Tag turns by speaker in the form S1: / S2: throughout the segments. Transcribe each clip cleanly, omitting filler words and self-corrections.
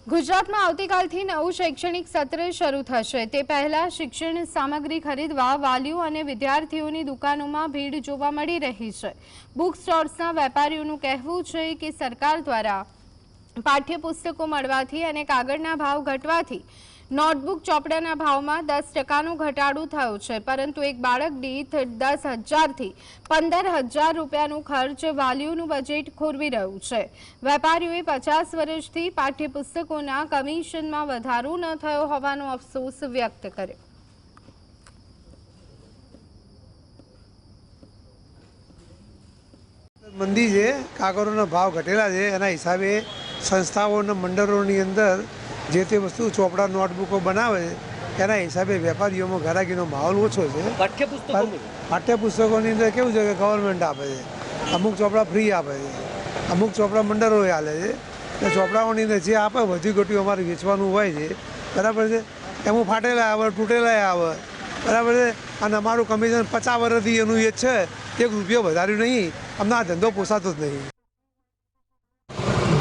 S1: ગુજરાતમાં આવતીકાલથી નવું શૈક્ષણિક સત્ર શરૂ થશે તે પહેલા શિક્ષણ સામગ્રી ખરીદવા વાલીઓ અને વિદ્યાર્થીઓની દુકાનોમાં ભીડ જોવા મળી રહી છે। બુક સ્ટોર્સના વેપારીઓનું કહેવું છે કે સરકાર દ્વારા પાઠ્યપુસ્તકો મળવાથી અને કાગળના ભાવ ઘટવાથી નોટબુક ચોપડાના ભાવમાં 10% ઘટાડો થયો છે, પરંતુ એક બાળક દીઠ 10,000 થી 15,000 રૂપિયાનું ખર્ચ વાલીઓનું બજેટ ખોરવી રહ્યું છે। વેપારીઓએ 50 વર્ષથી પાઠ્યપુસ્તકોના કમિશનમાં વધારો ન થયો હોવાનો અફસોસ વ્યક્ત કર્યો।
S2: મંદી છે, કાગળોના ભાવ ઘટેલા છે, એના હિસાબે સંસ્થાઓના મંડળોની અંદર જે તે વસ્તુ ચોપડા નોટબુકો બનાવે છે એના હિસાબે વેપારીઓમાં ઘરાકીનો માહોલ ઓછો છે। પાઠ્યપુસ્તકોની અંદર કેવું છે કે ગવર્મેન્ટ આપે છે, અમુક ચોપડા ફ્રી આપે છે, અમુક ચોપડા મંડળોએ આપે છે। એટલે ચોપડાઓની અંદર જે આપે વધુ ઘટ્યું અમારે વેચવાનું હોય છે, બરાબર છે, એમાં ફાટેલા આવે, તૂટેલા આવે, બરાબર છે। અને અમારું કમિશન 50 વર્ષથી એનું એ છે, 1 રૂપિયો વધાર્યું નહીં, અમને આ ધંધો પોસાતો જ નહીં।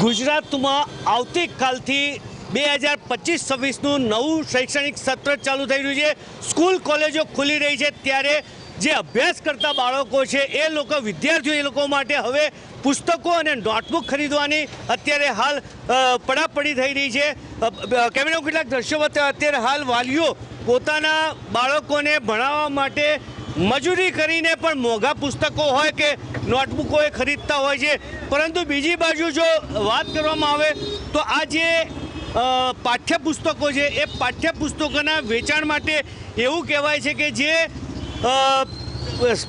S3: ગુજરાતમાં આવતીકાલથી 2025-26નું નવું શૈક્ષણિક સત્ર ચાલુ થઈ રહ્યું છે। સ્કૂલ કોલેજો ખુલી રહી છે, ત્યારે જે અભ્યાસ કરતા બાળકો છે એ લોકો વિદ્યાર્થીઓ એ લોકો માટે હવે પુસ્તકો અને નોટબુક ખરીદવાની અત્યારે હાલ પડાપડી થઈ રહી છે। કેમેરામાં કેટલાક દ્રશ્યો અત્યારે હાલ વાલીઓ પોતાના બાળકોને ભણાવવા માટે મજૂરી કરીને પણ મોંઘા પુસ્તકો હોય કે નોટબુકો એ ખરીદતા હોય છે, પરંતુ બીજી બાજુ જો વાત કરવામાં આવે તો આ જે પાઠ્યપુસ્તકો છે એ પાઠ્યપુસ્તકોના વેચાણ માટે એવું કહેવાય છે કે જે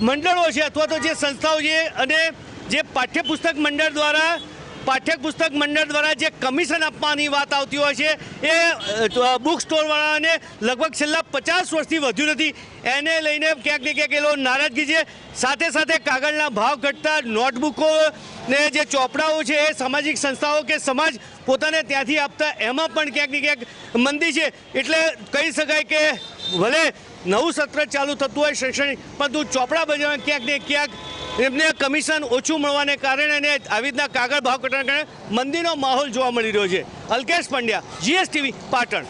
S3: મંડળો છે અથવા તો જે સંસ્થાઓ છે અને જે પાઠ્યપુસ્તક મંડળ દ્વારા જે કમિશન આપવાની વાત આવતી હોય છે એ બુક સ્ટોરવાળાને લગભગ છેલ્લા 50 વર્ષથી વધ્યું નથી, એને લઈને ક્યાંક ને ક્યાંક એ લોકો નારાજગી છે। સાથે સાથે કાગળના ભાવ ઘટતા નોટબુકો ને જે ચોપડાઓ છે એ સામાજિક સંસ્થાઓ કે સમાજ પોતાને ત્યાંથી આપતા એમાં પણ ક્યાંક ને ક્યાંક મંદી છે। એટલે કહી શકાય કે ભલે નવું સત્ર ચાલુ થતું હોય શૈક્ષણિક, પરંતુ ચોપડા બજારમાં ક્યાંક ને ક્યાંક એમને કમિશન ઓછું મળવાને કારણે અને આવી રીતના કાગળ ભાવ ઘટાડાને કારણે મંદીનો માહોલ જોવા મળી રહ્યો છે। અલ્કેશ પંડ્યા, GSTV, પાટણ।